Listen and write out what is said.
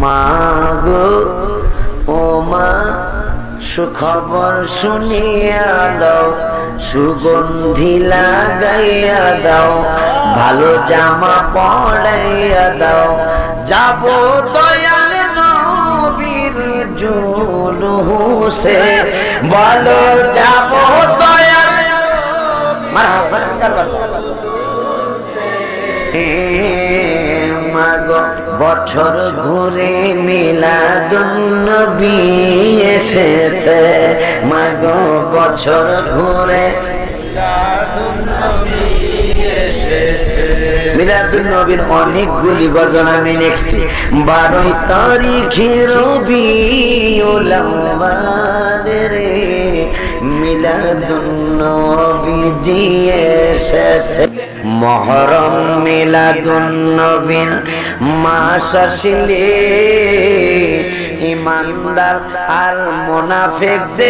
মাগো ও মা সুখবর শুনিয়া দাও, সুগন্ধি লাগাইয়া দাও, ভালো জামা পরাইয়া দাও, যাব দয়াল নবীর জুলুসে, বলো যাব দয়াল মাগো বছর ঘুরে মিলাদুন্নবী এসেছে, মাগো বছর ঘুরে মিলাদুন্নবীর অনেকগুলি গজল আমি লিখছি। 12 তারিখে রবিউল আউয়াল রে মিলাদুন্নবী এসেছে, মুহররম মিলাদুন্নবীর মাস আসলে ইমানদার আর মুনাফিকদের